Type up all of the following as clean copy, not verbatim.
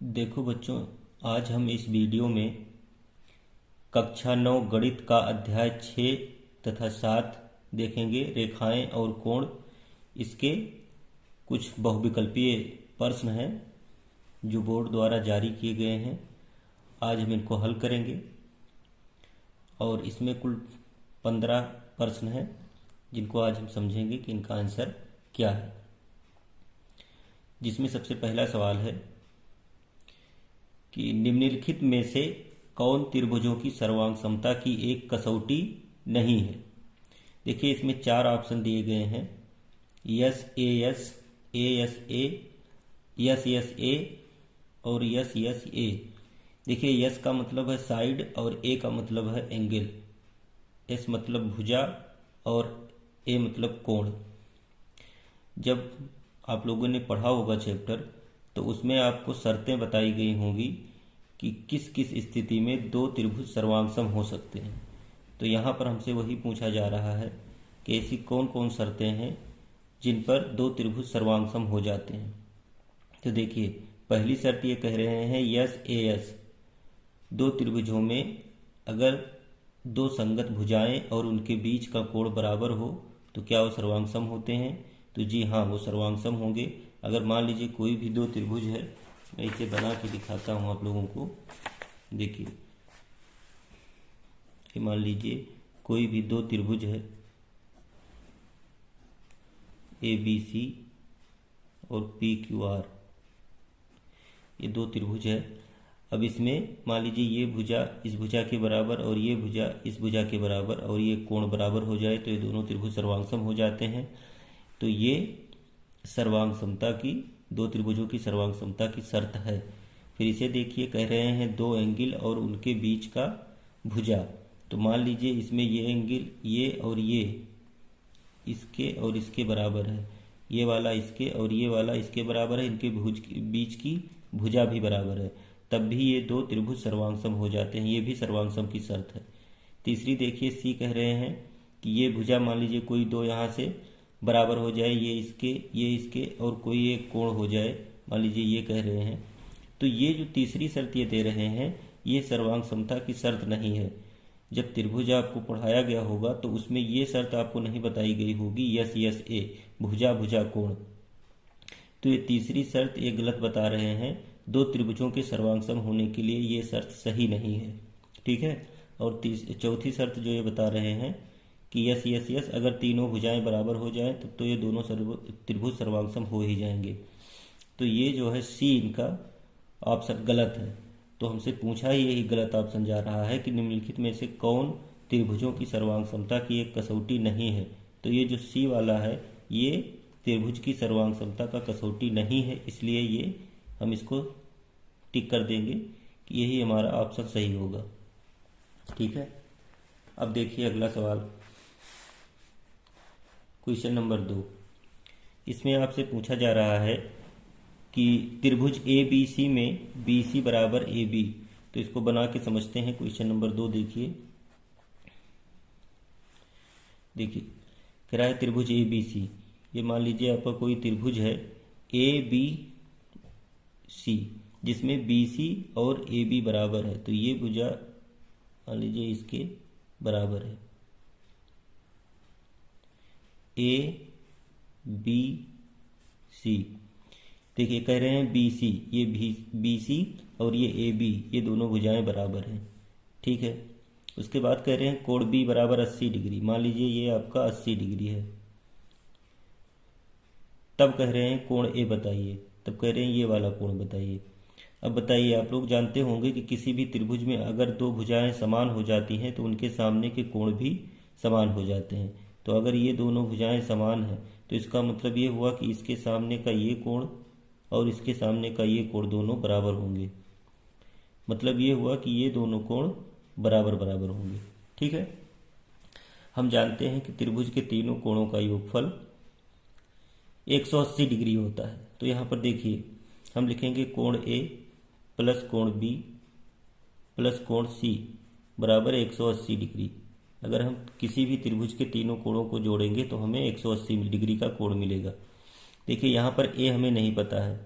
देखो बच्चों, आज हम इस वीडियो में कक्षा 9 गणित का अध्याय 6 तथा 7 देखेंगे। रेखाएं और कोण, इसके कुछ बहुविकल्पीय प्रश्न हैं जो बोर्ड द्वारा जारी किए गए हैं। आज हम इनको हल करेंगे और इसमें कुल 15 प्रश्न हैं जिनको आज हम समझेंगे कि इनका आंसर क्या है। जिसमें सबसे पहला सवाल है कि निम्नलिखित में से कौन त्रिभुजों की सर्वांग समता की एक कसौटी नहीं है। देखिए, इसमें 4 ऑप्शन दिए गए हैं: yes A S, A S A, yes yes A और यस यस ए। देखिए, यस का मतलब है साइड और ए का मतलब है एंगल। एस मतलब भुजा और ए मतलब कोण। जब आप लोगों ने पढ़ा होगा चैप्टर, तो उसमें आपको शर्तें बताई गई होंगी कि किस किस स्थिति में दो त्रिभुज सर्वांगसम हो सकते हैं। तो यहाँ पर हमसे वही पूछा जा रहा है कि ऐसी कौन कौन शर्तें हैं जिन पर दो त्रिभुज सर्वांगसम हो जाते हैं। तो देखिए, पहली शर्त ये कह रहे हैं यस ए एस, दो त्रिभुजों में अगर दो संगत भुजाएं और उनके बीच का कोण बराबर हो तो क्या वो सर्वांगसम होते हैं? तो जी हाँ, वो सर्वांगसम होंगे। अगर मान लीजिए कोई भी दो त्रिभुज है, मैं इसे बना के दिखाता हूँ आप लोगों को। देखिए, मान लीजिए कोई भी दो त्रिभुज है, ए बी सी और पी क्यू आर, ये दो त्रिभुज है। अब इसमें मान लीजिए ये भुजा इस भुजा के बराबर और ये भुजा इस भुजा के बराबर और ये कोण बराबर हो जाए तो ये दोनों त्रिभुज सर्वांगसम हो जाते हैं। तो ये सर्वांग समता की, दो त्रिभुजों की सर्वांग समता की शर्त है। फिर इसे देखिए, कह रहे हैं दो एंगल और उनके बीच का भुजा। तो मान लीजिए इसमें ये एंगल ये और ये इसके और इसके बराबर है, ये वाला इसके और ये वाला इसके बराबर है, इनके बीच की भुजा भी बराबर है, तब भी ये दो त्रिभुज सर्वांगसम हो जाते हैं। ये भी सर्वांगसम की शर्त है। तीसरी देखिए, सी कह रहे हैं कि ये भुजा मान लीजिए कोई दो यहाँ से बराबर हो जाए, ये इसके और कोई एक कोण हो जाए, मान लीजिए ये कह रहे हैं। तो ये जो तीसरी शर्त ये दे रहे हैं, ये सर्वांग समता की शर्त नहीं है। जब त्रिभुज आपको पढ़ाया गया होगा तो उसमें ये शर्त आपको नहीं बताई गई होगी, यस यस ए, भुजा भुजा कोण। तो ये तीसरी शर्त ये गलत बता रहे हैं। दो त्रिभुजों के सर्वांगसम होने के लिए ये शर्त सही नहीं है। ठीक है। और चौथी शर्त जो ये बता रहे हैं कि यस यस यस, अगर तीनों भुजाएं बराबर हो जाएं तब तो ये दोनों त्रिभुज सर्वांगसम हो ही जाएंगे। तो ये जो है सी, इनका ऑप्शन गलत है। तो हमसे पूछा ही यही गलत ऑप्शन जा रहा है कि निम्नलिखित में से कौन त्रिभुजों की सर्वांग समता की एक कसौटी नहीं है। तो ये जो सी वाला है, ये त्रिभुज की सर्वांग समता का कसौटी नहीं है, इसलिए ये हम इसको टिक कर देंगे कि यही हमारा ऑप्शन सही होगा। ठीक है। अब देखिए अगला सवाल, क्वेश्चन नंबर 2। इसमें आपसे पूछा जा रहा है कि त्रिभुज ए बी सी में बी सी बराबर ए बी। तो इसको बना के समझते हैं। क्वेश्चन नंबर 2 देखिए, कह रहा है त्रिभुज ए बी सी। ये मान लीजिए आपका कोई त्रिभुज है ए बी सी, जिसमें बी सी और ए बी बराबर है। तो ये भुजा मान लीजिए इसके बराबर है, ए बी सी। देखिए, कह रहे हैं बी सी, ये बी सी और ये ए बी, ये दोनों भुजाएं बराबर हैं। ठीक है। उसके बाद कह रहे हैं कोण बी बराबर 80 डिग्री। मान लीजिए ये आपका 80 डिग्री है। तब कह रहे हैं कोण ए बताइए। तब कह रहे हैं ये वाला कोण बताइए। अब बताइए, आप लोग जानते होंगे कि किसी भी त्रिभुज में अगर दो भुजाएं समान हो जाती हैं तो उनके सामने के कोण भी समान हो जाते हैं। तो अगर ये दोनों भुजाएं समान हैं तो इसका मतलब ये हुआ कि इसके सामने का ये कोण और इसके सामने का ये कोण दोनों बराबर होंगे। मतलब ये हुआ कि ये दोनों कोण बराबर बराबर होंगे। ठीक है। हम जानते हैं कि त्रिभुज के तीनों कोणों का योगफल 180 डिग्री होता है। तो यहाँ पर देखिए, हम लिखेंगे कोण ए प्लस कोण बी प्लस कोण सी बराबर 180 डिग्री। अगर हम किसी भी त्रिभुज के तीनों कोणों को जोड़ेंगे तो हमें 180 डिग्री का कोण मिलेगा। देखिए, यहाँ पर ए हमें नहीं पता है,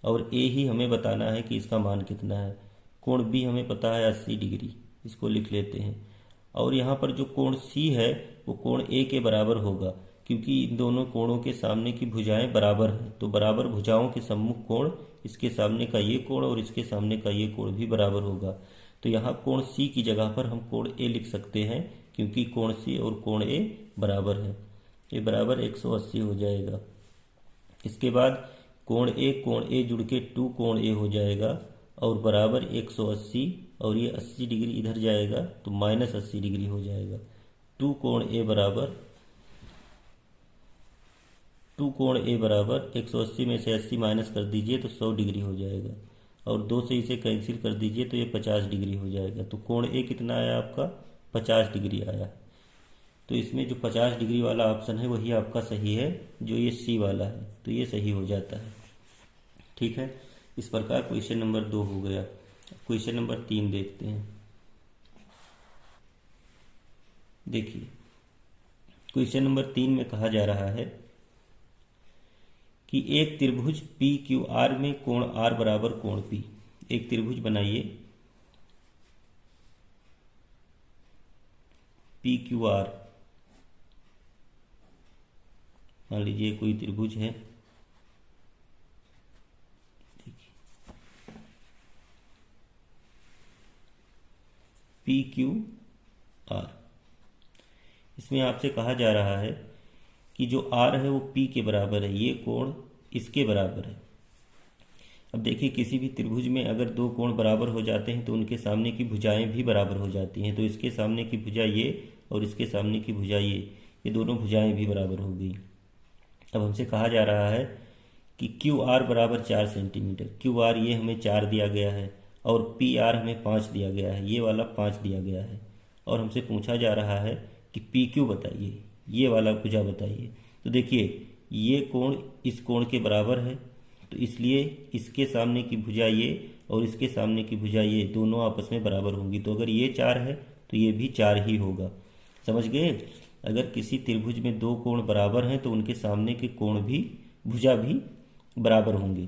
और ए ही हमें बताना है कि इसका मान कितना है। कोण बी हमें पता है 80 डिग्री, इसको लिख लेते हैं। और यहाँ पर जो कोण सी है वो कोण ए के बराबर होगा, क्योंकि इन दोनों कोणों के सामने की भुजाएं बराबर हैं, तो बराबर भुजाओं के सम्मुख कोण इसके सामने का ये कोण और इसके सामने का ये कोण भी बराबर होगा। तो यहाँ कोण सी की जगह पर हम कोण ए लिख सकते हैं, क्योंकि कोण सी और कोण ए बराबर है। ये बराबर 180 हो जाएगा। इसके बाद कोण ए जुड़ के 2 कोण ए हो जाएगा और बराबर 180, और ये 80 डिग्री इधर जाएगा तो -80 डिग्री हो जाएगा। 2 कोण ए बराबर 180 में से 80 माइनस कर दीजिए तो 100 डिग्री हो जाएगा, और 2 से इसे कैंसिल कर दीजिए तो ये 50 डिग्री हो जाएगा। तो कोण ए कितना आया आपका? 50 डिग्री आया। तो इसमें जो 50 डिग्री वाला ऑप्शन है वही आपका सही है, जो ये सी वाला है, तो ये सही हो जाता है। ठीक है, इस प्रकार क्वेश्चन नंबर 2 हो गया। क्वेश्चन नंबर 3 देखते हैं। देखिए, क्वेश्चन नंबर 3 में कहा जा रहा है कि एक त्रिभुज पी क्यू आर में कोण आर बराबर कोण पी। एक त्रिभुज बनाइए पी क्यू आर, मान लीजिए कोई त्रिभुज है, पी क्यू आर। इसमें आपसे कहा जा रहा है कि जो आर है वो पी के बराबर है, ये कोण इसके बराबर है। अब देखिए, किसी भी त्रिभुज में अगर 2 कोण बराबर हो जाते हैं तो उनके सामने की भुजाएं भी बराबर हो जाती हैं। तो इसके सामने की भुजा ये और इसके सामने की भुजा ये दोनों भुजाएं भी बराबर हो गई। अब हमसे कहा जा रहा है कि क्यू आर बराबर 4 सेंटीमीटर। क्यू आर ये हमें 4 दिया गया है और पी आर हमें 5 दिया गया है, ये वाला 5 दिया गया है। और हमसे पूछा जा रहा है कि पी क्यू बताइए, ये वाला भुजा बताइए। तो देखिए, ये कोण इस कोण के बराबर है, तो इसलिए इसके सामने की भुजा ये और इसके सामने की भुजा ये दोनों आपस में बराबर होंगी। तो अगर ये 4 है तो ये भी 4 ही होगा। समझ गए? अगर किसी त्रिभुज में 2 कोण बराबर हैं तो उनके सामने के कोण भी, भुजा भी बराबर होंगे।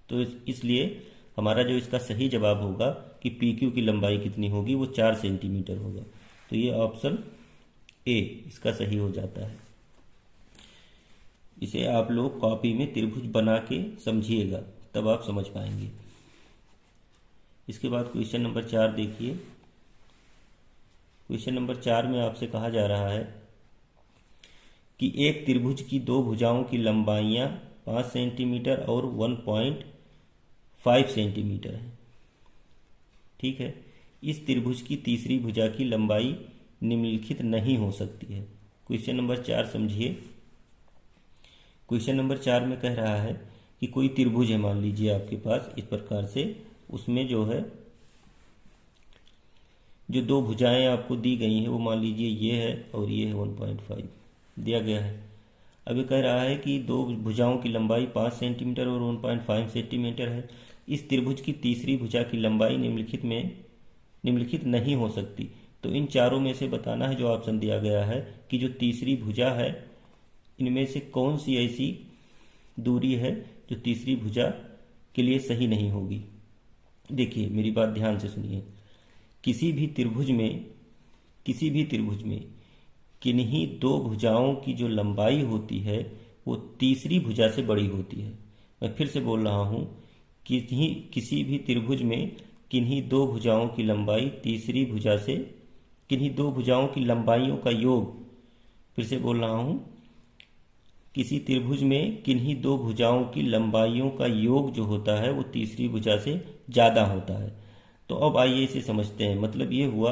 तो इसलिए हमारा जो इसका सही जवाब होगा कि पी क्यू की लंबाई कितनी होगी, वो 4 सेंटीमीटर होगा। तो ये ऑप्शन ए इसका सही हो जाता है। इसे आप लोग कॉपी में त्रिभुज बना के समझिएगा, तब आप समझ पाएंगे। इसके बाद क्वेश्चन नंबर 4 देखिए। क्वेश्चन नंबर 4 में आपसे कहा जा रहा है कि एक त्रिभुज की 2 भुजाओं की लंबाइयां 5 सेंटीमीटर और 1.5 सेंटीमीटर है। ठीक है, इस त्रिभुज की तीसरी भुजा की लंबाई निम्नलिखित नहीं हो सकती है। क्वेश्चन नंबर 4 समझिए। क्वेश्चन नंबर 4 में कह रहा है कि कोई त्रिभुज है, मान लीजिए आपके पास इस प्रकार से, उसमें जो है जो 2 भुजाएं आपको दी गई हैं वो मान लीजिए ये है और ये है 1.5 दिया गया है। अब ये कह रहा है कि 2 भुजाओं की लंबाई 5 सेंटीमीटर और 1.5 सेंटीमीटर है। इस त्रिभुज की तीसरी भुजा की लंबाई निम्नलिखित नहीं हो सकती। तो इन चारों में से बताना है, जो ऑप्शन दिया गया है, कि जो तीसरी भुजा है इनमें से कौन सी ऐसी दूरी है जो तीसरी भुजा के लिए सही नहीं होगी। देखिए, मेरी बात ध्यान से सुनिए। किसी भी त्रिभुज में किन्हीं 2 भुजाओं की जो लंबाई होती है वो तीसरी भुजा से बड़ी होती है। मैं फिर से बोल रहा हूँ, किसी भी त्रिभुज में किन्हीं 2 भुजाओं की लंबाई तीसरी भुजा से, किन्हीं 2 भुजाओं की लंबाइयों का योग, फिर से बोल रहा हूँ, किसी त्रिभुज में किन्हीं 2 भुजाओं की लंबाइयों का योग जो होता है वो तीसरी भुजा से ज़्यादा होता है। तो अब आइए इसे समझते हैं। मतलब ये हुआ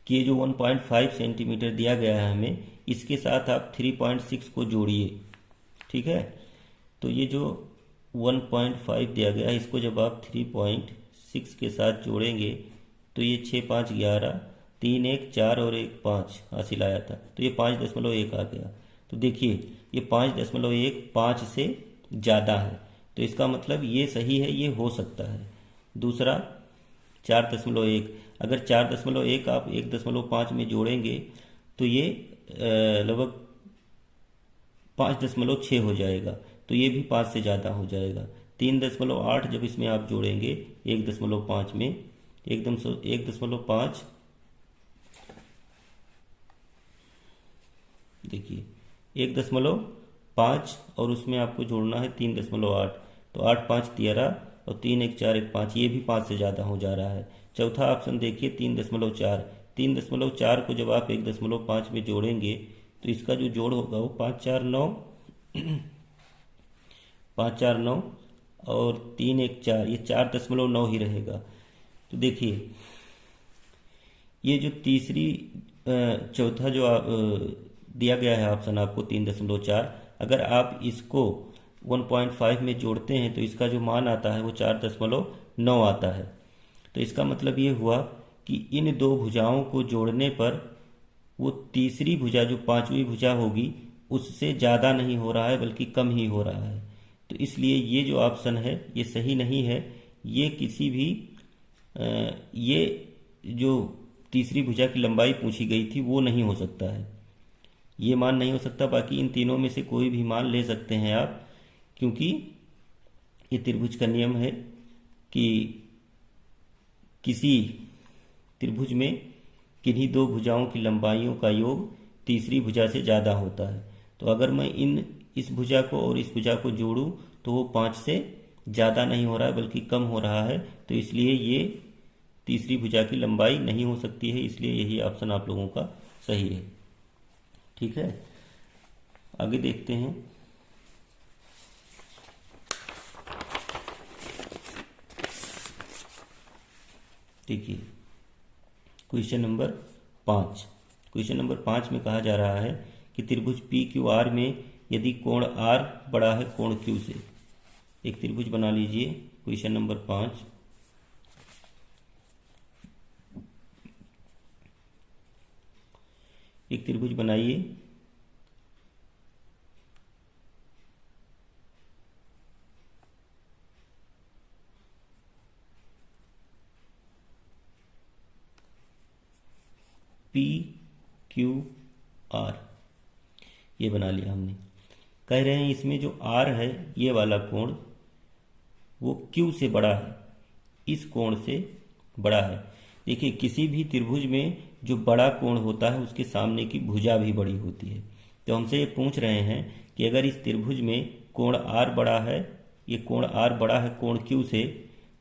कि ये जो 1.5 सेंटीमीटर दिया गया है हमें, इसके साथ आप 3.6 को जोड़िए। ठीक है, तो ये जो 1.5 दिया गया है, इसको जब आप 3.6 के साथ जोड़ेंगे तो ये 6 5 11, 3 1 4 और 1 5 हासिल आया था, तो ये 5.1 आ गया। तो देखिए, ये 5.1 5 से ज़्यादा है, तो इसका मतलब ये सही है, ये हो सकता है। दूसरा 4.1, अगर 4.1 आप 1.5 में जोड़ेंगे तो ये लगभग 5.6 हो जाएगा, तो ये भी 5 से ज़्यादा हो जाएगा। 3.8 जब इसमें आप जोड़ेंगे 1.5 में, 1.5, देखिए 1.5 और उसमें आपको जोड़ना है 3.8, तो 8 5 13 और 3 1 4 1 5, ये भी 5 से ज़्यादा हो जा रहा है। चौथा ऑप्शन देखिए 3.4, 3.4 को जब आप 1.5 में जोड़ेंगे तो इसका जो जोड़ होगा वो 5 4 9 5 4 9 और 3 1 4, ये 4.9 ही रहेगा। तो देखिए ये जो तीसरी चौथा जो दिया गया है ऑप्शन आपको 3.4, अगर आप इसको 1.5 में जोड़ते हैं तो इसका जो मान आता है वो 4.9 आता है। तो इसका मतलब ये हुआ कि इन दो भुजाओं को जोड़ने पर वो तीसरी भुजा जो पांचवी भुजा होगी उससे ज़्यादा नहीं हो रहा है बल्कि कम ही हो रहा है। तो इसलिए ये जो ऑप्शन है ये सही नहीं है। ये किसी भी ये जो तीसरी भुजा की लंबाई पूछी गई थी वो नहीं हो सकता है, ये मान नहीं हो सकता। बाकी इन तीनों में से कोई भी मान ले सकते हैं आप, क्योंकि ये त्रिभुज का नियम है कि किसी त्रिभुज में किन्हीं दो भुजाओं की लंबाइयों का योग तीसरी भुजा से ज़्यादा होता है। तो अगर मैं इस भुजा को और इस भुजा को जोड़ूं तो वो 5 से ज़्यादा नहीं हो रहा है बल्कि कम हो रहा है। तो इसलिए ये तीसरी भुजा की लंबाई नहीं हो सकती है, इसलिए यही ऑप्शन आप लोगों का सही है। ठीक है, आगे देखते हैं। देखिए क्वेश्चन नंबर 5। क्वेश्चन नंबर 5 में कहा जा रहा है कि त्रिभुज पी क्यू आर में यदि कोण आर बड़ा है कोण क्यू से। एक त्रिभुज बना लीजिए। क्वेश्चन नंबर 5, एक त्रिभुज बनाइए। पी क्यू आर ये बना लिया हमने। कह रहे हैं इसमें जो आर है ये वाला कोण वो क्यू से बड़ा है, इस कोण से बड़ा है। देखिए किसी भी त्रिभुज में जो बड़ा कोण होता है उसके सामने की भुजा भी बड़ी होती है। तो हमसे ये पूछ रहे हैं कि अगर इस त्रिभुज में कोण आर बड़ा है, ये कोण आर बड़ा है कोण क्यू से,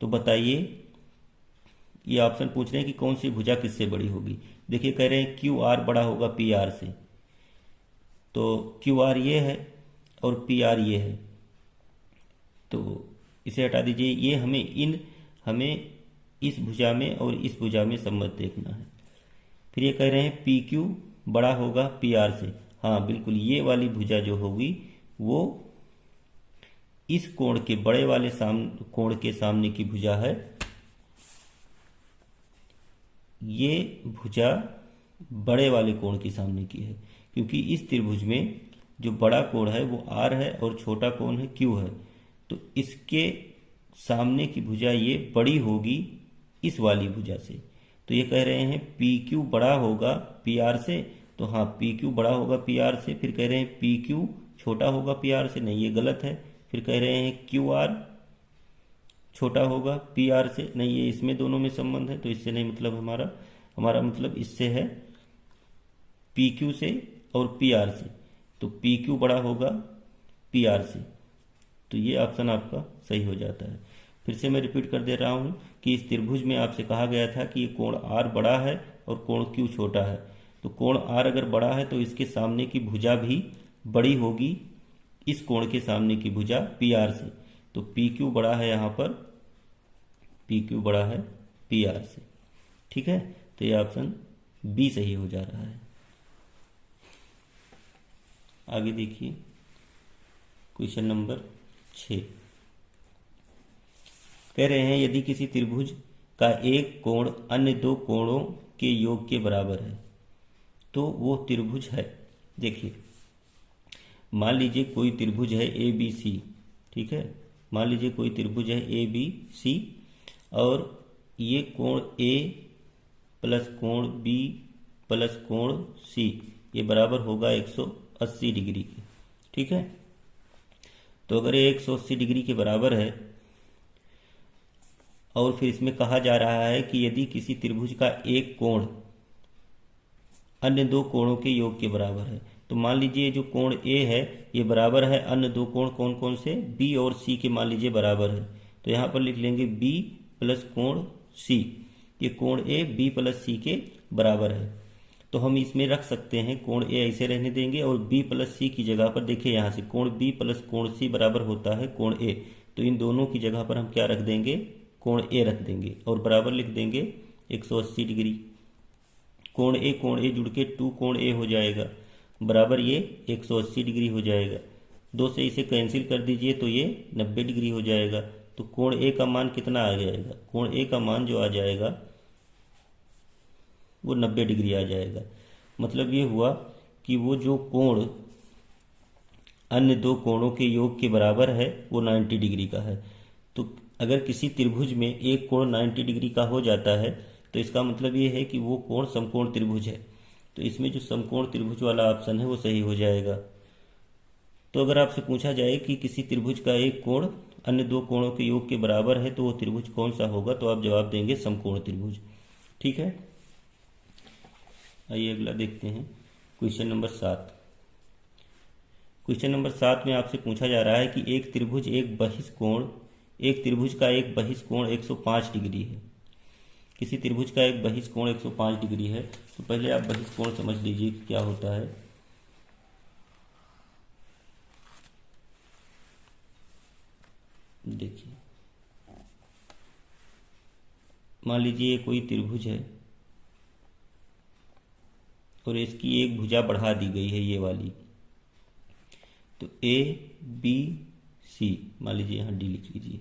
तो बताइए, ये ऑप्शन पूछ रहे हैं कि कौन सी भुजा किससे बड़ी होगी। देखिए कह रहे हैं क्यू आर बड़ा होगा पी आर से, तो क्यू आर ये है और पी आर ये है, तो इसे हटा दीजिए। ये हमें इस भुजा में और इस भुजा में संबंध देखना है। फिर ये कह रहे हैं पी क्यू बड़ा होगा पी आर से। हाँ बिल्कुल, ये वाली भुजा जो होगी वो इस कोण के बड़े वाले कोण के सामने की भुजा है। ये भुजा बड़े वाले कोण के सामने की है, क्योंकि इस त्रिभुज में जो बड़ा कोण है वो आर है और छोटा कोण है क्यू है। तो इसके सामने की भुजा ये बड़ी होगी इस वाली भुजा से। तो ये कह रहे हैं पी क्यू बड़ा होगा पी आर से, तो हाँ पी क्यू बड़ा होगा पी आर से। फिर कह रहे हैं पी क्यू छोटा होगा पी आर से, नहीं ये गलत है। फिर कह रहे हैं क्यू आर छोटा होगा पी आर से, नहीं ये इसमें दोनों में संबंध है, तो इससे नहीं मतलब हमारा मतलब इससे है पी क्यू से और पी आर से। तो पी क्यू बड़ा होगा पी आर से, तो ये ऑप्शन आपका सही हो जाता है। फिर से मैं रिपीट कर दे रहा हूँ कि इस त्रिभुज में आपसे कहा गया था कि ये कोण आर बड़ा है और कोण क्यू छोटा है। तो कोण आर अगर बड़ा है तो इसके सामने की भुजा भी बड़ी होगी इस कोण के सामने की भुजा पी आर से। तो पी क्यू बड़ा है, यहाँ पर पी क्यू बड़ा है पी आर से। ठीक है, तो ये ऑप्शन बी सही हो जा रहा है। आगे देखिए क्वेश्चन नंबर 6। कह रहे हैं यदि किसी त्रिभुज का एक कोण अन्य दो कोणों के योग के बराबर है तो वो त्रिभुज है। देखिए मान लीजिए कोई त्रिभुज है ए बी सी, ठीक है, मान लीजिए कोई त्रिभुज है ए बी सी और ये कोण ए प्लस कोण बी प्लस कोण सी ये बराबर होगा 180 डिग्री के। ठीक है, तो अगर ये 180 डिग्री के बराबर है और फिर इसमें कहा जा रहा है कि यदि किसी त्रिभुज का एक कोण अन्य दो कोणों के योग के बराबर है, तो मान लीजिए जो कोण ए है ये बराबर है अन्य दो कोण कौन कौन से, बी और सी के मान लीजिए बराबर है। तो यहाँ पर लिख लेंगे बी प्लस कोण सी, ये कोण ए बी प्लस सी के बराबर है। तो हम इसमें रख सकते हैं कोण ए ऐसे रहने देंगे और बी प्लस सी की जगह पर देखिए यहाँ से कोण बी प्लस कोण सी बराबर होता है कोण ए, तो इन दोनों की जगह पर हम क्या रख देंगे, कोण ए रख देंगे और बराबर लिख देंगे 180 डिग्री। कोण ए जुड़ के 2 कोण ए हो जाएगा, बराबर ये 180 डिग्री हो जाएगा। 2 से इसे कैंसिल कर दीजिए तो ये 90 डिग्री हो जाएगा। तो कोण ए का मान कितना आ जाएगा, कोण ए का मान जो आ जाएगा वो 90 डिग्री आ जाएगा। मतलब ये हुआ कि वो जो कोण अन्य दो कोणों के योग के बराबर है वो 90 डिग्री का है। तो अगर किसी त्रिभुज में एक कोण 90 डिग्री का हो जाता है तो इसका मतलब ये है कि वो कोण समकोण त्रिभुज है। तो इसमें जो समकोण त्रिभुज वाला ऑप्शन है वो सही हो जाएगा। तो अगर आपसे पूछा जाए कि किसी त्रिभुज का एक कोण अन्य दो कोणों के योग के बराबर है तो वो त्रिभुज कौन सा होगा, तो आप जवाब देंगे समकोण त्रिभुज। ठीक है, आइए अगला देखते हैं क्वेश्चन नंबर 7। क्वेश्चन नंबर 7 में आपसे पूछा जा रहा है कि एक त्रिभुज का एक बहिष्कोण 105 डिग्री है। किसी त्रिभुज का एक बहिष्कोण 105 डिग्री है। तो पहले आप बहिष्कोण समझ लीजिए कि क्या होता है। देखिए, मान लीजिए ये कोई त्रिभुज है और इसकी एक भुजा बढ़ा दी गई है ये वाली, तो ए बी सी, मान लीजिए यहाँ डी लिख लीजिए।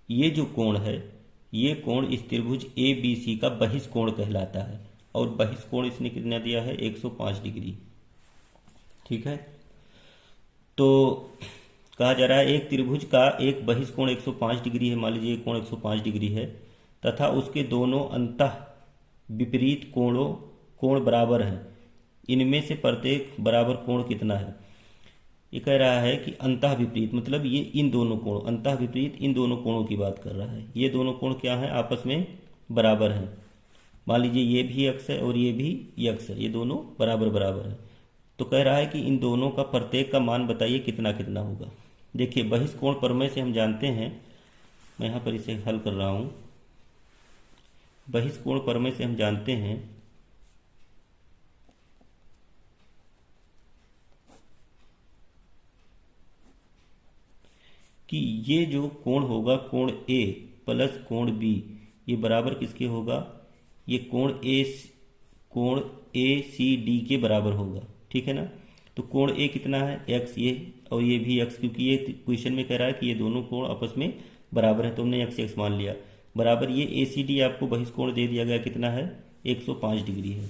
ये जो कोण है ये कोण इस त्रिभुज ए बी सी का बहिष्कोण कहलाता है और बहिष्कोण इसने कितना दिया है, 105 डिग्री। ठीक है, तो कहा जा रहा है एक त्रिभुज का एक बहिष्कोण 105 डिग्री है, मान लीजिए कोण 105 डिग्री है तथा उसके दोनों अंतः विपरीत कोण बराबर हैं। इनमें से प्रत्येक बराबर कोण कितना है। ये कह रहा है कि अंतः विपरीत मतलब ये इन दोनों कोण, अंतः विपरीत इन दोनों कोणों की बात कर रहा है। ये दोनों कोण क्या है, आपस में बराबर हैं। मान लीजिए ये भी x है और ये भी x है, ये दोनों बराबर है। तो कह रहा है कि इन दोनों का प्रत्येक का मान बताइए कितना कितना होगा। देखिए बहिष्कोण प्रमेय से हम जानते हैं, मैं यहाँ पर इसे हल कर रहा हूँ। बहिष्कोण प्रमेय से हम जानते हैं कि ये जो कोण होगा कोण ए प्लस कोण बी, ये बराबर किसके होगा, ये कोण ए सी डी के बराबर होगा। ठीक है ना। तो कोण ए कितना है, x, ये और ये भी x, क्योंकि ये क्वेश्चन में कह रहा है कि ये दोनों कोण आपस में बराबर है तो हमने x मान लिया। बराबर ये ए सी डी आपको बहिष्कोण दे दिया गया कितना है, 105 डिग्री है।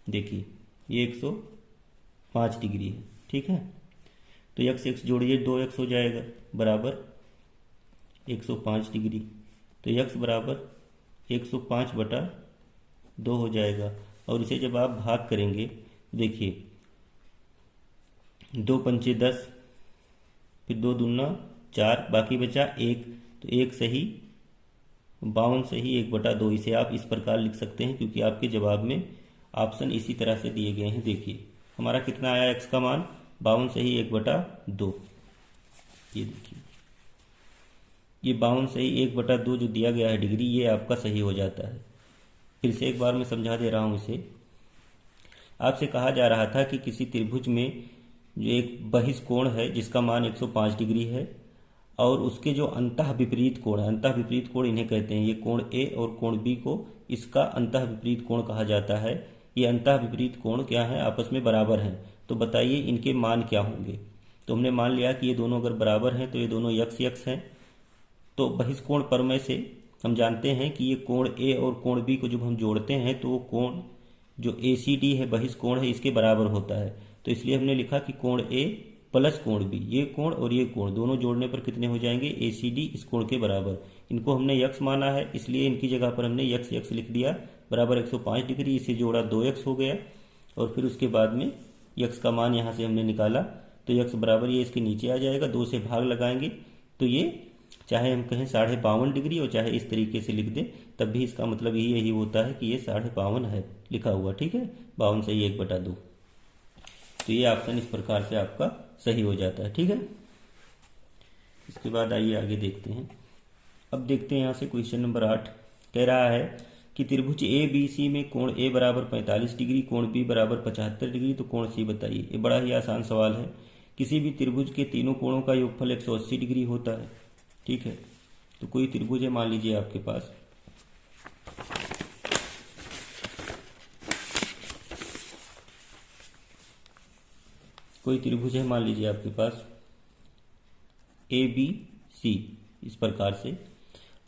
देखिए ये 105 डिग्री है। ठीक है, तो x जोड़िए 2x हो जाएगा बराबर 105 डिग्री। तो x बराबर 105/2 हो जाएगा। और इसे जब आप भाग करेंगे देखिए 2 पंचे 10, फिर 2 दूना 4, बाकी बचा 1, तो 1 सही 52 सही 1/2। इसे आप इस प्रकार लिख सकते हैं क्योंकि आपके जवाब में ऑप्शन इसी तरह से दिए गए हैं। देखिए हमारा कितना आया x का मान, 52 सही 1/2। ये देखिए ये 52 सही 1/2 जो दिया गया है डिग्री, ये आपका सही हो जाता है। फिर से एक बार मैं समझा दे रहा हूँ इसे। आपसे कहा जा रहा था कि किसी त्रिभुज में जो एक बहिष्कोण है जिसका मान 105 डिग्री है और उसके जो अंतः विपरीत कोण है, अंतः विपरीत कोण इन्हें कहते हैं, ये कोण ए और कोण बी को इसका अंतः विपरीत कोण कहा जाता है। ये अंतः विपरीत कोण क्या है, आपस में बराबर हैं। तो बताइए इनके मान क्या होंगे। तो हमने मान लिया कि ये दोनों अगर बराबर हैं तो ये दोनों x हैं। तो बहिष्कोण प्रमेय से हम जानते हैं कि ये कोण ए और कोण बी को जब हम जोड़ते हैं तो वो कोण जो ACD है बहिष्कोण है इसके बराबर होता है। तो इसलिए हमने लिखा कि कोण ए प्लस कोण बी, ये कोण और ये कोण दोनों जोड़ने पर कितने हो जाएंगे, ACD इस कोण के बराबर। इनको हमने x माना है इसलिए इनकी जगह पर हमने x लिख दिया बराबर 105 डिग्री। इसे जोड़ा 2x हो गया और फिर उसके बाद में x का मान यहाँ से हमने निकाला तो x बराबर ये इसके नीचे आ जाएगा, 2 से भाग लगाएंगे तो ये चाहे हम कहें 52.5 डिग्री और चाहे इस तरीके से लिख दें, तब भी इसका मतलब यही होता है कि ये 52.5 है लिखा हुआ, ठीक है। 52 से 1/2, तो ये ऑप्शन इस प्रकार से आपका सही हो जाता है, ठीक है। इसके बाद आइए आगे देखते हैं। अब देखते हैं यहाँ से क्वेश्चन नंबर 8 कह रहा है कि त्रिभुज ए बी सी में कोण ए बराबर 45 डिग्री, कोण बी बराबर 75 डिग्री, तो कोण सी बताइए। ये बड़ा ही आसान सवाल है। किसी भी त्रिभुज के तीनों कोणों का योगफल 180 डिग्री होता है, ठीक है। तो कोई त्रिभुज है मान लीजिए आपके पास, कोई त्रिभुज है मान लीजिए आपके पास ए बी सी इस प्रकार से,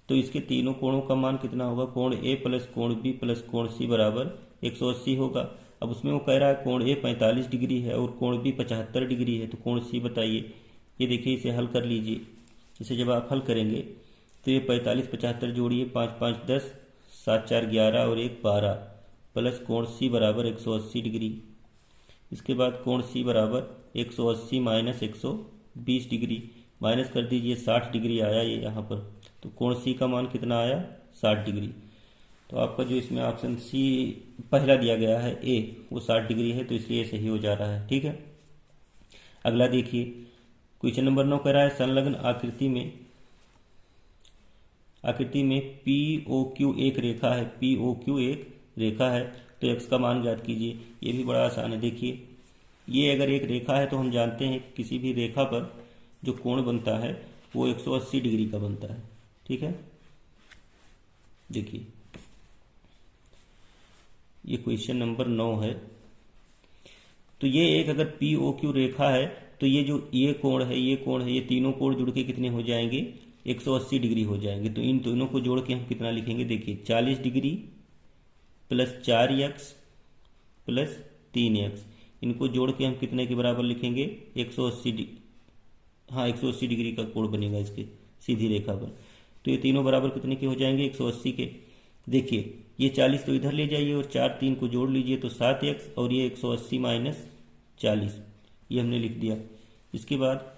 तो इसके तीनों कोणों का मान कितना होगा? कोण ए प्लस कोण बी प्लस कोण सी बराबर 180 होगा। अब उसमें वो कह रहा है कोण ए 45 डिग्री है और कोण बी 75 डिग्री है, तो कोण सी बताइए। ये देखिए, इसे हल कर लीजिए। इसे जब आप हल करेंगे तो ये 45 75 जोड़िए, 5 5 10, 7 4 11 और 1 12, प्लस कोण सी बराबर 180 डिग्री। इसके बाद कोण सी बराबर 180 माइनस 120 डिग्री, माइनस कर दीजिए, 60 डिग्री आया ये यहाँ पर। तो कोण सी का मान कितना आया? 60 डिग्री। तो आपका जो इसमें ऑप्शन सी पहला दिया गया है ए, वो 60 डिग्री है, तो इसलिए सही हो जा रहा है, ठीक है। अगला देखिए, क्वेश्चन नंबर 9 कह रहा है संलग्न आकृति में पी ओ क्यू एक रेखा है, पी ओ क्यू एक रेखा है, तो एक्स का मान ज्ञात कीजिए। ये भी बड़ा आसान है। देखिए, ये अगर एक रेखा है तो हम जानते हैं किसी भी रेखा पर जो कोण बनता है वो 180 डिग्री का बनता है, ठीक है। देखिए, ये क्वेश्चन नंबर 9 है। तो ये एक अगर पी ओ क्यू रेखा है तो ये जो ये कोण है, ये कोण है, ये तीनों कोण जुड़ के कितने हो जाएंगे? 180 डिग्री हो जाएंगे। तो इन दोनों को जोड़ के हम कितना लिखेंगे? देखिए, 40 degree plus 4x plus 3x, इनको जोड़ के हम कितने के बराबर लिखेंगे? 180 हाँ 180 डिग्री का कोण बनेगा इसके सीधी रेखा पर। तो ये तीनों बराबर कितने के हो जाएंगे? 180 के। देखिए, ये 40 तो इधर ले जाइए और 4 3 को जोड़ लीजिए, तो 7x और ये 180 माइनस 40, ये हमने लिख दिया। इसके बाद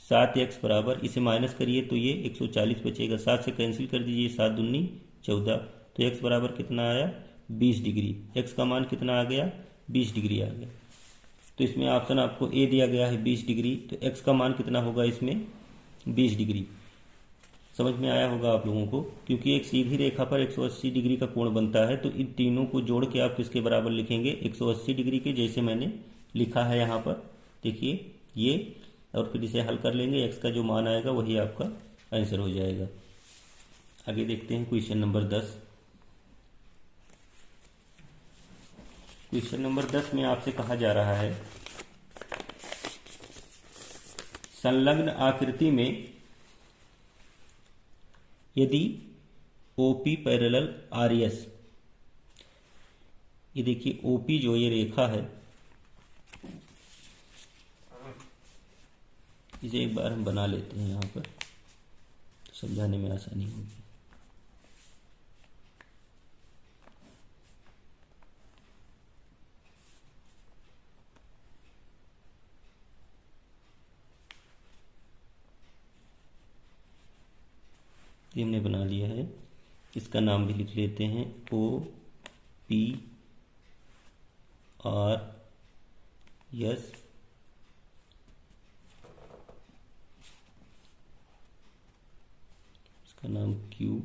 7x बराबर, इसे माइनस करिए तो ये 140 बचेगा, 7 से कैंसिल कर दीजिए, 7 दूनी 14, तो x बराबर कितना आया? 20 डिग्री। x का मान कितना आ गया? 20 डिग्री आ गया। तो इसमें ऑप्शन आपको ए दिया गया है 20 डिग्री, तो x का मान कितना होगा इसमें? 20 डिग्री। समझ में आया होगा आप लोगों को, क्योंकि एक सीधी रेखा पर 180 डिग्री का कोण बनता है, तो इन तीनों को जोड़ के आप किसके बराबर लिखेंगे? 180 डिग्री के, जैसे मैंने लिखा है यहाँ पर। देखिए ये, और फिर इसे हल कर लेंगे, x का जो मान आएगा वही आपका आंसर हो जाएगा। आगे देखते हैं क्वेश्चन नंबर 10। क्वेश्चन नंबर 10 में आपसे कहा जा रहा है संलग्न आकृति में यदि OP पैरेलल RS, ये देखिए OP जो ये रेखा है, इसे एक बार हम बना लेते हैं यहाँ पर, तो समझाने में आसानी होगी। ये हमने बना लिया है, इसका नाम भी लिख लेते हैं OP RS, इसका नाम Q।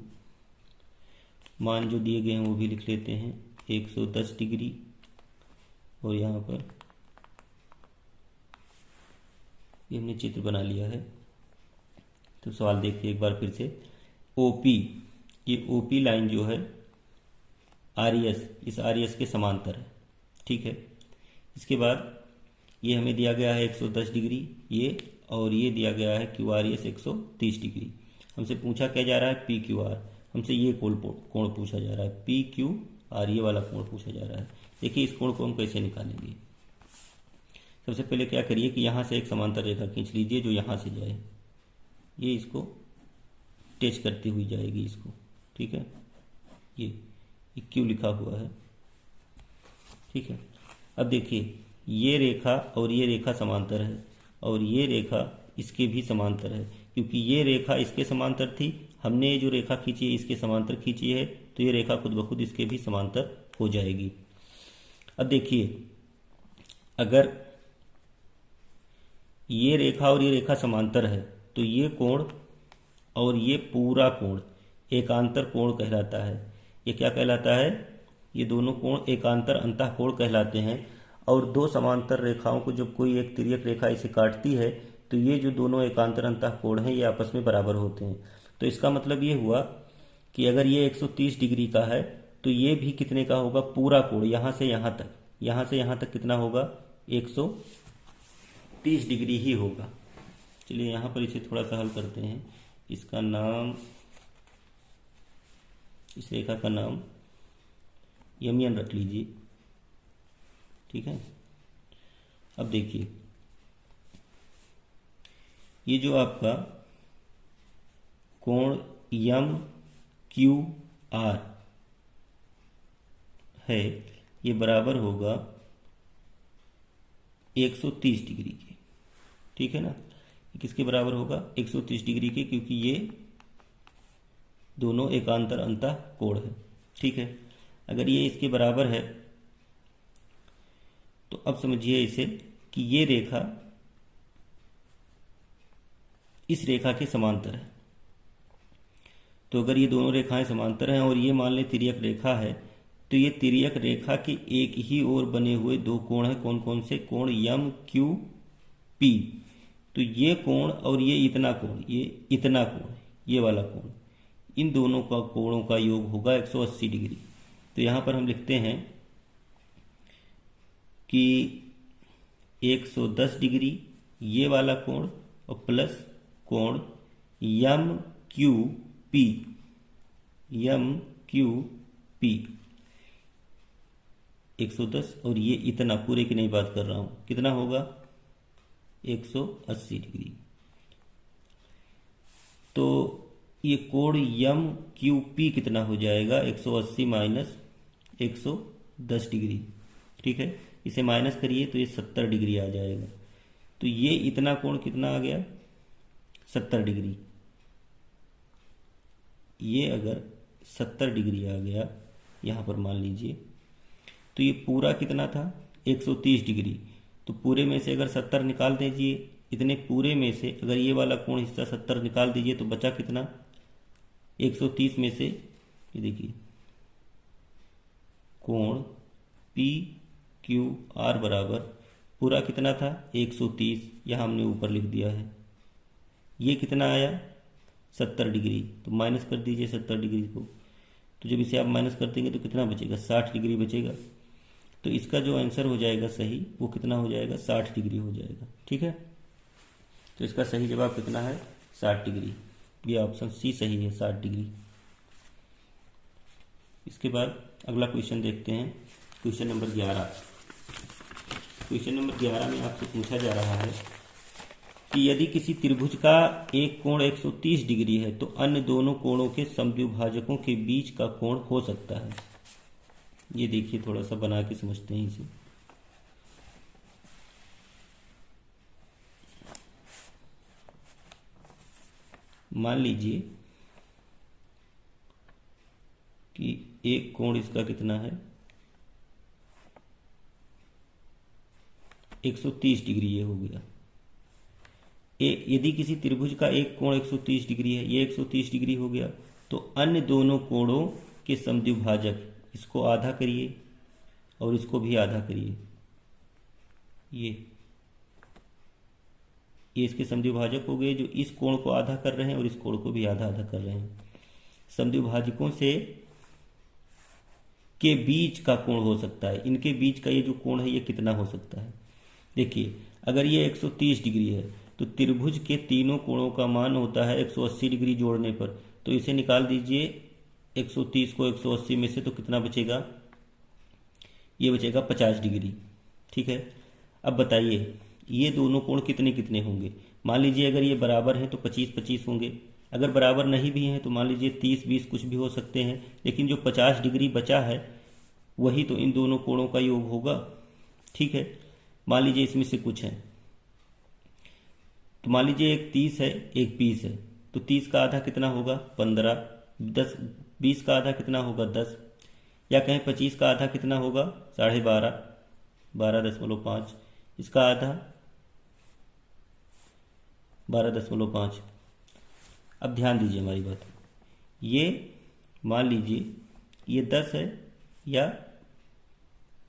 मान जो दिए गए हैं वो भी लिख लेते हैं, 110 डिग्री, और यहाँ पर ये हमने चित्र बना लिया है। तो सवाल देखिए एक बार फिर से। OP, ये OP लाइन जो है RS, इस RS के समांतर है, ठीक है। इसके बाद ये हमें दिया गया है 110 डिग्री ये, और ये दिया गया है QRS 130 डिग्री। हमसे पूछा क्या जा रहा है? PQR, हमसे ये कोण पूछा जा रहा है, PQR ये वाला कोण पूछा जा रहा है। देखिए इस कोण को हम कैसे निकालेंगे। सबसे पहले क्या करिए कि यहाँ से एक समांतर रेखा खींच लीजिए जो यहाँ से जाए, ये इसको टच करती हुई जाएगी इसको, ठीक है। ये Q लिखा हुआ है, ठीक है। अब देखिए, ये रेखा और ये रेखा समांतर है, और ये रेखा इसके भी समांतर है, क्योंकि ये रेखा इसके समांतर थी, हमने ये जो रेखा खींची है इसके समांतर खींची है, तो ये रेखा खुद ब खुद इसके भी समांतर हो जाएगी। अब देखिए, अगर ये रेखा और ये रेखा समांतर है तो ये कोण और ये पूरा कोण एकांतर कोण कहलाता है। ये क्या कहलाता है? ये दोनों कोण एकांतर अंतः कोण कहलाते हैं। और दो समांतर रेखाओं को जब कोई एक तिर्यक रेखा इसे काटती है तो ये जो दोनों एकांतर अंतः कोण हैं ये आपस में बराबर होते हैं। तो इसका मतलब ये हुआ कि अगर ये 130 डिग्री का है तो ये भी कितने का होगा? पूरा कोण यहाँ से यहाँ तक, यहाँ से यहाँ तक कितना होगा? 130 डिग्री ही होगा। चलिए यहाँ पर इसे थोड़ा सा हल करते हैं। इसका नाम, इस रेखा का नाम यमियन रख लीजिए, ठीक है। अब देखिए, ये जो आपका कोण यम क्यू आर है ये बराबर होगा 130 डिग्री के, ठीक है ना। किसके बराबर होगा? 130 डिग्री के, क्योंकि ये दोनों एकांतर अंतः कोण है, ठीक है। अगर ये इसके बराबर है तो अब समझिए इसे कि ये रेखा इस रेखा के समांतर है। तो अगर ये दोनों रेखाएं समांतर हैं और ये मान लें तिर्यक रेखा है, तो ये तिर्यक रेखा के एक ही ओर बने हुए दो कोण हैं। कौन कौन से? कोण यम क्यू पी। तो ये कोण और ये इतना कोण, ये इतना कोण, ये वाला कोण, इन दोनों का कोणों का योग होगा 180 डिग्री। तो यहाँ पर हम लिखते हैं कि 110 डिग्री ये वाला कोण और प्लस कोण M Q P, M Q P 110, और ये इतना, पूरे की नहीं बात कर रहा हूं, कितना होगा? 180 डिग्री। तो ये कोण यम क्यू पी कितना हो जाएगा? 180 माइनस 110 डिग्री, ठीक है। इसे माइनस करिए तो ये 70 डिग्री आ जाएगा। तो ये इतना कोण कितना आ गया? 70 डिग्री। ये अगर 70 डिग्री आ गया यहाँ पर मान लीजिए, तो ये पूरा कितना था? 130 डिग्री। तो पूरे में से अगर 70 निकाल दीजिए, इतने पूरे में से अगर ये वाला कोण हिस्सा 70 निकाल दीजिए तो बचा कितना? 130 में से ये देखिए कोण पी क्यू आर बराबर पूरा कितना था? 130, यहाँ हमने ऊपर लिख दिया है। ये कितना आया? 70 डिग्री। तो माइनस कर दीजिए 70 डिग्री को। तो जब इसे आप माइनस कर देंगे तो कितना बचेगा? 60 डिग्री बचेगा। तो इसका जो आंसर हो जाएगा सही, वो कितना हो जाएगा? 60 डिग्री हो जाएगा, ठीक है। तो इसका सही जवाब कितना है? 60 डिग्री। ये ऑप्शन सी सही है, 60 डिग्री। इसके बाद अगला क्वेश्चन देखते हैं, क्वेश्चन नंबर 11। क्वेश्चन नंबर 11 में आपसे पूछा जा रहा है कि यदि किसी त्रिभुज का एक कोण 130 डिग्री है तो अन्य दोनों कोणों के समद्विभाजकों के बीच का कोण हो सकता है। ये देखिए, थोड़ा सा बना के समझते हैं इसे। मान लीजिए कि एक कोण इसका कितना है? 130 डिग्री ये हो गया। यदि किसी त्रिभुज का एक कोण 130 डिग्री है, ये 130 डिग्री हो गया, तो अन्य दोनों कोणों के समद्विभाजक, इसको आधा करिए और इसको भी आधा करिए। ये इसके समद्विभाजक हो गए जो इस कोण को आधा कर रहे हैं और इस कोण को भी आधा आधा कर रहे हैं। समद्विभाजकों से के बीच का कोण हो सकता है। इनके बीच का ये जो कोण है ये कितना हो सकता है? देखिए, अगर ये 130 डिग्री है तो त्रिभुज के तीनों कोणों का मान होता है 180 डिग्री जोड़ने पर। तो इसे निकाल दीजिए 130 को 180 में से, तो कितना बचेगा? ये बचेगा 50 डिग्री, ठीक है। अब बताइए ये दोनों कोण कितने कितने होंगे? मान लीजिए अगर ये बराबर हैं तो 25-25 होंगे। अगर बराबर नहीं भी हैं तो मान लीजिए 30-20 कुछ भी हो सकते हैं, लेकिन जो 50 डिग्री बचा है वही तो इन दोनों कोणों का योग होगा, ठीक है। मान लीजिए इसमें से कुछ है तो मान लीजिए एक 30 है, एक 20 है, तो 30 का आधा कितना होगा 15, 10, 20 का आधा कितना होगा 10, या कहें 25 का आधा कितना होगा 12.5, 12.5, इसका आधा 12.5। अब ध्यान दीजिए हमारी बात, ये मान लीजिए ये 10 है या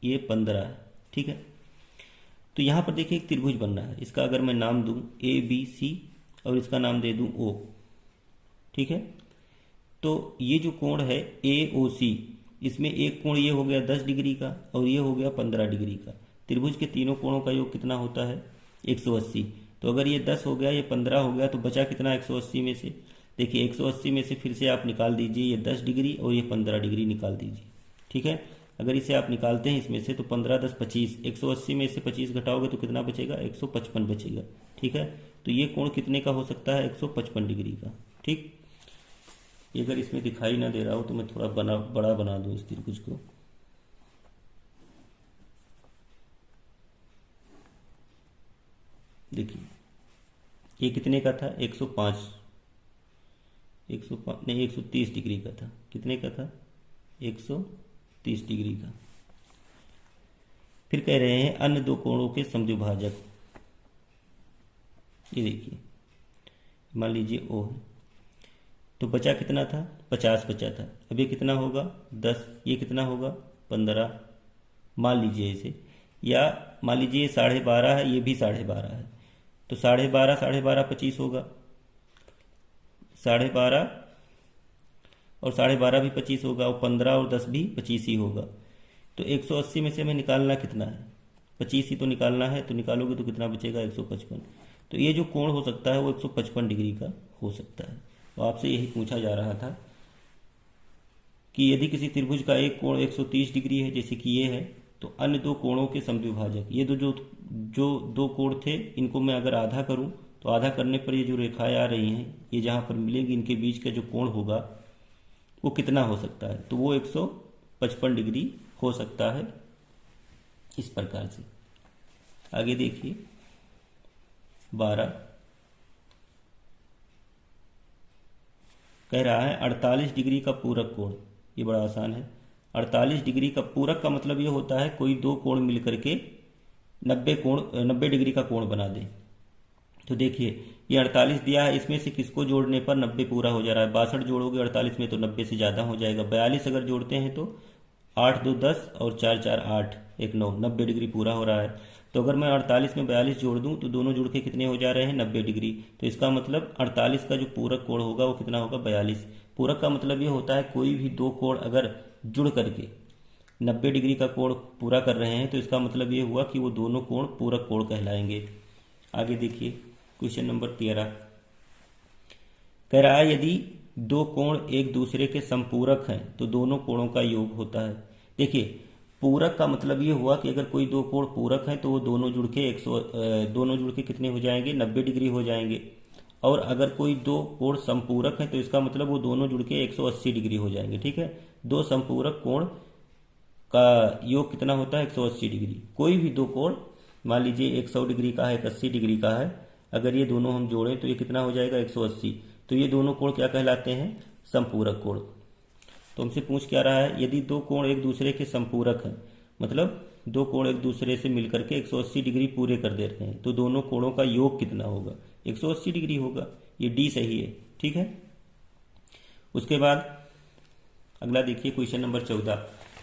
ये 15 है, ठीक है। तो यहाँ पर देखिए एक त्रिभुज बन रहा है, इसका अगर मैं नाम दूं ABC और इसका नाम दे दूं O, ठीक है। तो ये जो कोण है AOC, इसमें एक कोण ये हो गया 10 डिग्री का और ये हो गया 15 डिग्री का। त्रिभुज के तीनों कोणों का योग कितना होता है 180। तो अगर ये 10 हो गया, ये 15 हो गया, तो बचा कितना 180 में से। देखिए 180 में से फिर से आप निकाल दीजिए, ये 10 डिग्री और ये 15 डिग्री निकाल दीजिए, ठीक है। अगर इसे आप निकालते हैं इसमें से तो 15 10 25, 180 में से 25 घटाओगे तो कितना बचेगा 155 बचेगा, ठीक है। तो ये कोण कितने का हो सकता है 155 डिग्री का, ठीक। ये अगर इसमें दिखाई ना दे रहा हो तो मैं थोड़ा बड़ा बना दूं इस त्रिभुज को। देखिए ये कितने का था 105 नहीं 130 डिग्री का था। कितने का था 130 डिग्री का। फिर कह रहे हैं अन्य दो कोणों के समद्विभाजक। ये देखिए मान लीजिए O है, तो बचा कितना था 50 बचा था। अब ये कितना होगा 10, ये कितना होगा 15 मान लीजिए इसे, या मान लीजिए 12.5 है, ये भी 12.5 है, तो 12.5 12.5 25 होगा, 12.5 और 12.5 भी 25 होगा, और 15 और 10 भी 25 ही होगा। तो 180 में से हमें निकालना कितना है 25 ही तो निकालना है, तो निकालोगे तो कितना बचेगा 155। तो ये जो कोण हो सकता है वो 155 डिग्री का हो सकता है। तो आपसे यही पूछा जा रहा था कि यदि किसी त्रिभुज का एक कोण 130 डिग्री है जैसे कि ये है, तो अन्य दो कोणों के समद्विभाजक, ये जो दो कोण थे इनको मैं अगर आधा करूं तो आधा करने पर ये जो रेखाएं आ रही हैं ये जहां पर मिलेंगी इनके बीच का जो कोण होगा वो कितना हो सकता है, तो वो 155 डिग्री हो सकता है। इस प्रकार से आगे देखिए 12 कह रहा है 48 डिग्री का पूरक कोण। ये बड़ा आसान है। 48 डिग्री का पूरक का मतलब ये होता है कोई दो कोण मिलकर के 90 डिग्री का कोण बना दे। तो देखिए ये 48 दिया है, इसमें से किसको जोड़ने पर 90 पूरा हो जा रहा है। 62 जोड़ोगे 48 में तो 90 से ज़्यादा हो जाएगा। 42 अगर जोड़ते हैं तो 8 2 10 और 4 4 8 1 9, 90 डिग्री पूरा हो रहा है। तो अगर मैं 48 में 42 जोड़ दूं तो दोनों जुड़ के कितने हो जा रहे हैं 90 डिग्री। तो इसका मतलब 48 का जो पूरक कोण होगा वो कितना होगा 42। पूरक का मतलब ये होता है कोई भी दो कोण अगर जुड़ करके 90 डिग्री का कोण पूरा कर रहे हैं तो इसका मतलब ये हुआ कि वो दोनों कोण पूरक कोण कहलाएंगे। आगे देखिए क्वेश्चन नंबर 13 कह रहा है यदि दो कोण एक दूसरे के संपूरक हैं तो दोनों कोणों का योग होता है। देखिए पूरक का मतलब ये हुआ कि अगर कोई दो कोण पूरक हैं तो वो दोनों जुड़ के कितने हो जाएंगे 90 डिग्री हो जाएंगे। और अगर कोई दो कोण संपूरक हैं तो इसका मतलब वो दोनों जुड़ के 180 डिग्री हो जाएंगे, ठीक है। दो संपूरक कोण का योग कितना होता है 180 डिग्री। कोई भी दो कोण मान लीजिए 100 डिग्री का है, 80 डिग्री का है, अगर ये दोनों हम जोड़ें तो ये कितना हो जाएगा 180। तो ये दोनों कोण क्या कहलाते हैं संपूरक कोण। तो हमसे पूछ क्या रहा है यदि दो कोण एक दूसरे के संपूरक हैं, मतलब दो कोण एक दूसरे से मिलकर के 180 डिग्री पूरे कर दे रहे हैं, तो दोनों कोणों का योग कितना होगा 180 डिग्री होगा। ये डी सही है, ठीक है। उसके बाद अगला देखिए क्वेश्चन नंबर 14।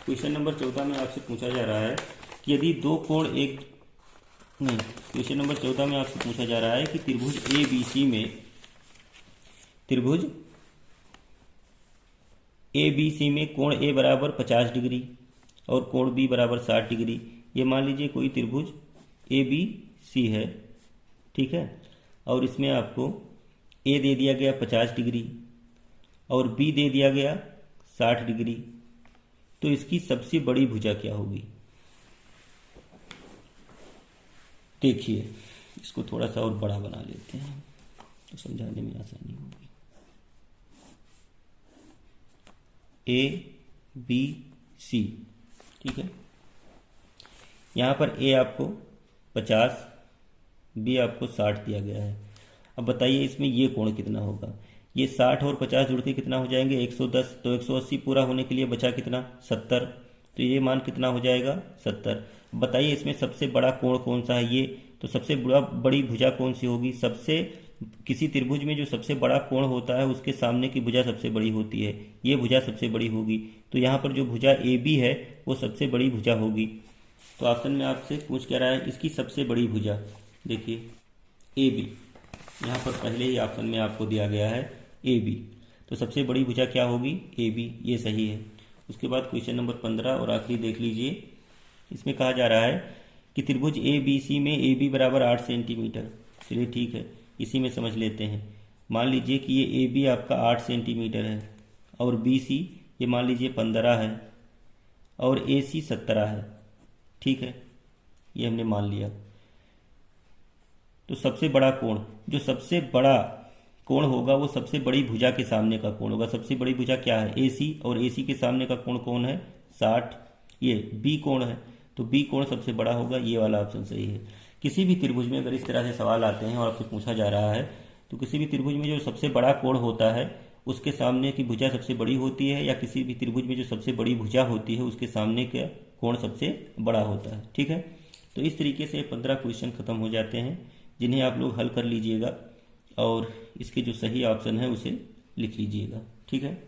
क्वेश्चन नंबर 14 में आपसे पूछा जा रहा है कि यदि दो कोण क्वेश्चन नंबर 14 में आपसे पूछा जा रहा है कि त्रिभुज ABC में कोण A बराबर 50 डिग्री और कोण B बराबर 60 डिग्री। ये मान लीजिए कोई त्रिभुज ABC है, ठीक है, और इसमें आपको A दे दिया गया 50 डिग्री और B दे दिया गया 60 डिग्री। तो इसकी सबसे बड़ी भुजा क्या होगी। देखिए इसको थोड़ा सा और बड़ा बना लेते हैं तो समझाने में आसानी होगी। ABC, ठीक है। यहाँ पर A आपको 50, B आपको 60 दिया गया है। अब बताइए इसमें ये कोण कितना होगा। ये 60 और 50 जुड़ के कितना हो जाएंगे 110, तो 180 पूरा होने के लिए बचा कितना 70, तो ये मान कितना हो जाएगा 70। बताइए इसमें सबसे बड़ा कोण कौन सा है, ये तो सबसे बड़ी भुजा कौन सी होगी, सबसे किसी त्रिभुज में जो सबसे बड़ा कोण होता है उसके सामने की भुजा सबसे बड़ी होती है, ये भुजा सबसे बड़ी होगी। तो यहाँ पर जो भुजा ए बी है वो सबसे बड़ी भुजा होगी। तो ऑप्शन में आपसे पूछ क्या रहा है इसकी सबसे बड़ी भुजा, देखिए ए बी, यहाँ पर पहले ही ऑप्शन में आपको दिया गया है ए बी, तो सबसे बड़ी भुजा क्या होगी ए बी, ये सही है। उसके बाद क्वेश्चन नंबर 15 और आखिरी देख लीजिए। इसमें कहा जा रहा है कि त्रिभुज ए बी सी में ए बी बराबर 8 सेंटीमीटर। चलिए ठीक है, इसी में समझ लेते हैं। मान लीजिए कि ये ए बी आपका 8 सेंटीमीटर है और बी सी ये मान लीजिए 15 है और ए सी 17 है, ठीक है, ये हमने मान लिया। तो सबसे बड़ा कोण, जो सबसे बड़ा कोण होगा वो सबसे बड़ी भुजा के सामने का कोण होगा। सबसे बड़ी भुजा क्या है ए सी, और ए सी के सामने का कोण कौन है 60, ये बी कोण है, तो बी कोण सबसे बड़ा होगा, ये वाला ऑप्शन सही है। किसी भी त्रिभुज में अगर इस तरह से सवाल आते हैं और आपसे पूछा जा रहा है तो किसी भी त्रिभुज में जो सबसे बड़ा कोण होता है उसके सामने की भुजा सबसे बड़ी होती है, या किसी भी त्रिभुज में जो सबसे बड़ी भुजा होती है उसके सामने का कोण सबसे बड़ा होता है, ठीक है। तो इस तरीके से 15 क्वेश्चन खत्म हो जाते हैं जिन्हें आप लोग हल कर लीजिएगा और इसके जो सही ऑप्शन है उसे लिख लीजिएगा, ठीक है।